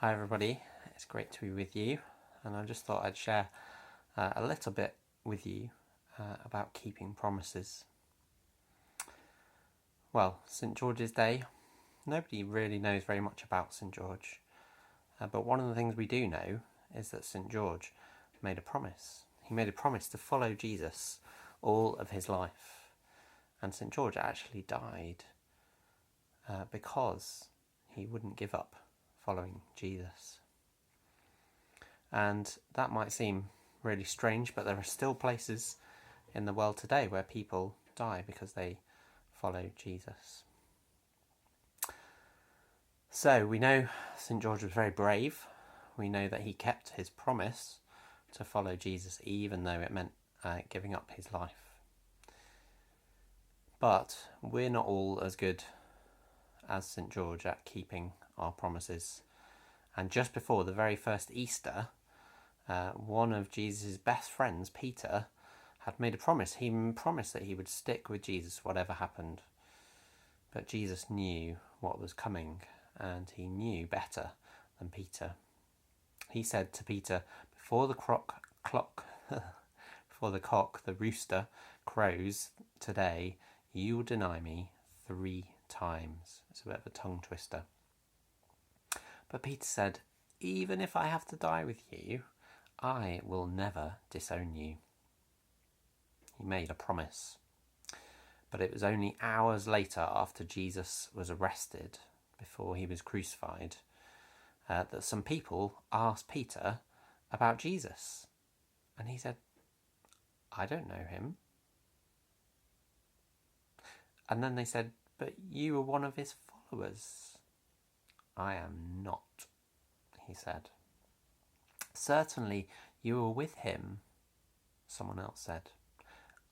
Hi everybody, it's great to be with you, and I just thought I'd share a little bit with you about keeping promises. Well, St George's Day, nobody really knows very much about St George, but one of the things we do know is that St George made a promise. He made a promise to follow Jesus all of his life, and St George actually died because he wouldn't give up following Jesus. And that might seem really strange, but there are still places in the world today where people die because they follow Jesus. So we know St. George was very brave. We know that he kept his promise to follow Jesus, even though it meant giving up his life. But we're not all as good as St. George at keeping our promises. And just before the very first Easter, one of Jesus' best friends, Peter, had made a promise. He promised that he would stick with Jesus whatever happened. But Jesus knew what was coming, and he knew better than Peter. He said to Peter, before the rooster crows today, you will deny me 3 times. It's a bit of a tongue twister. But Peter said, even if I have to die with you, I will never disown you. He made a promise. But it was only hours later, after Jesus was arrested, before he was crucified, that some people asked Peter about Jesus. And he said, I don't know him. And then they said, but you were one of his followers. I am not, he said. Certainly you were with him, someone else said.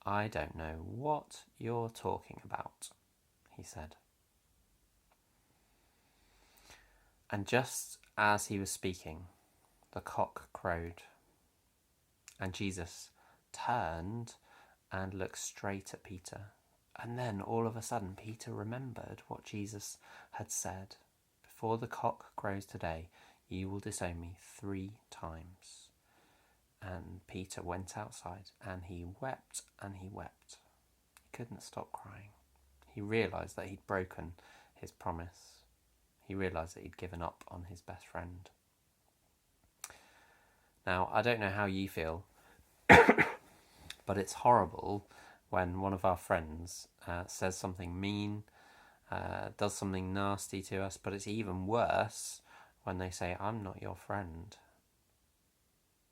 I don't know what you're talking about, he said. And just as he was speaking, the cock crowed, and Jesus turned and looked straight at Peter. And then all of a sudden, Peter remembered what Jesus had said. Before the cock crows today, you will disown me 3 times. And Peter went outside and he wept and he wept. He couldn't stop crying. He realised that he'd broken his promise. He realised that he'd given up on his best friend. Now, I don't know how you feel, but it's horrible when one of our friends says something mean, does something nasty to us, but it's even worse when they say, I'm not your friend.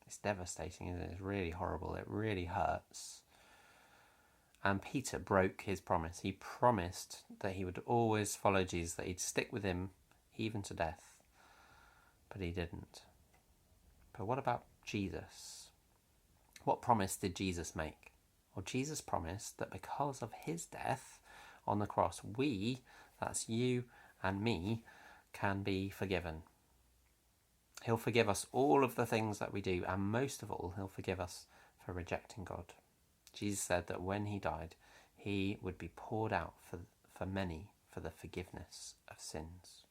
It's devastating, isn't it? It's really horrible. It really hurts. And Peter broke his promise. He promised that he would always follow Jesus, that he'd stick with him even to death. But he didn't. But what about Jesus? What promise did Jesus make? Well, Jesus promised that because of his death on the cross, we, that's you and me, can be forgiven. He'll forgive us all of the things that we do, and most of all, he'll forgive us for rejecting God. Jesus said that when he died, he would be poured out for many for the forgiveness of sins.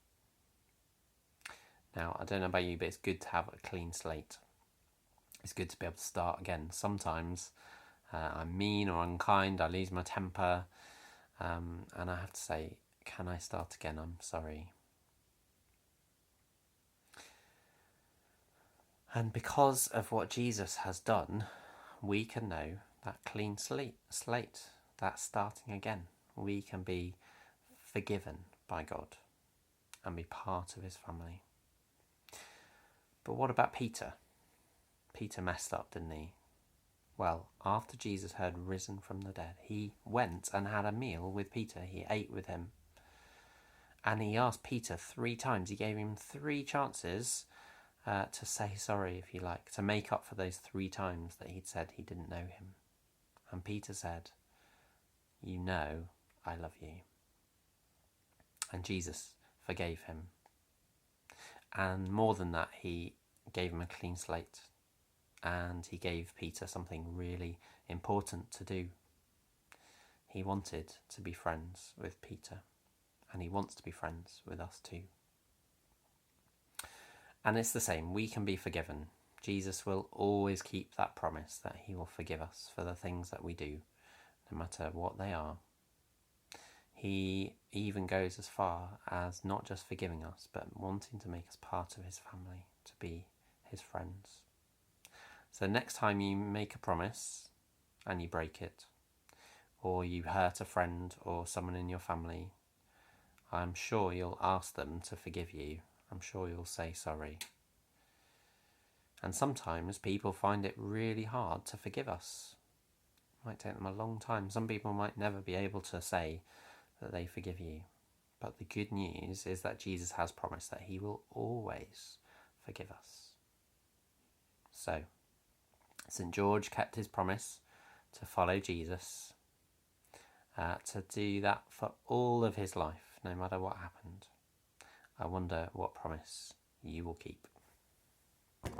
Now, I don't know about you, but it's good to have a clean slate. It's good to be able to start again. Sometimes I'm mean or unkind, I lose my temper, and I have to say, can I start again? I'm sorry. And because of what Jesus has done, we can know that clean slate, that starting again. We can be forgiven by God and be part of his family. But what about Peter? Peter messed up, didn't he? Well, after Jesus had risen from the dead, he went and had a meal with Peter. He ate with him. And he asked Peter 3 times. He gave him 3 chances to say sorry, if you like, to make up for those 3 times that he'd said he didn't know him. And Peter said, you know I love you. And Jesus forgave him. And more than that, he gave him a clean slate. And he gave Peter something really important to do. He wanted to be friends with Peter. And he wants to be friends with us too. And it's the same. We can be forgiven. Jesus will always keep that promise that he will forgive us for the things that we do, no matter what they are. He even goes as far as not just forgiving us, but wanting to make us part of his family, to be his friends. So next time you make a promise and you break it, or you hurt a friend or someone in your family, I'm sure you'll ask them to forgive you. I'm sure you'll say sorry. And sometimes people find it really hard to forgive us. It might take them a long time. Some people might never be able to say that they forgive you. But the good news is that Jesus has promised that he will always forgive us. So, St. George kept his promise to follow Jesus, to do that for all of his life, no matter what happened. I wonder what promise you will keep.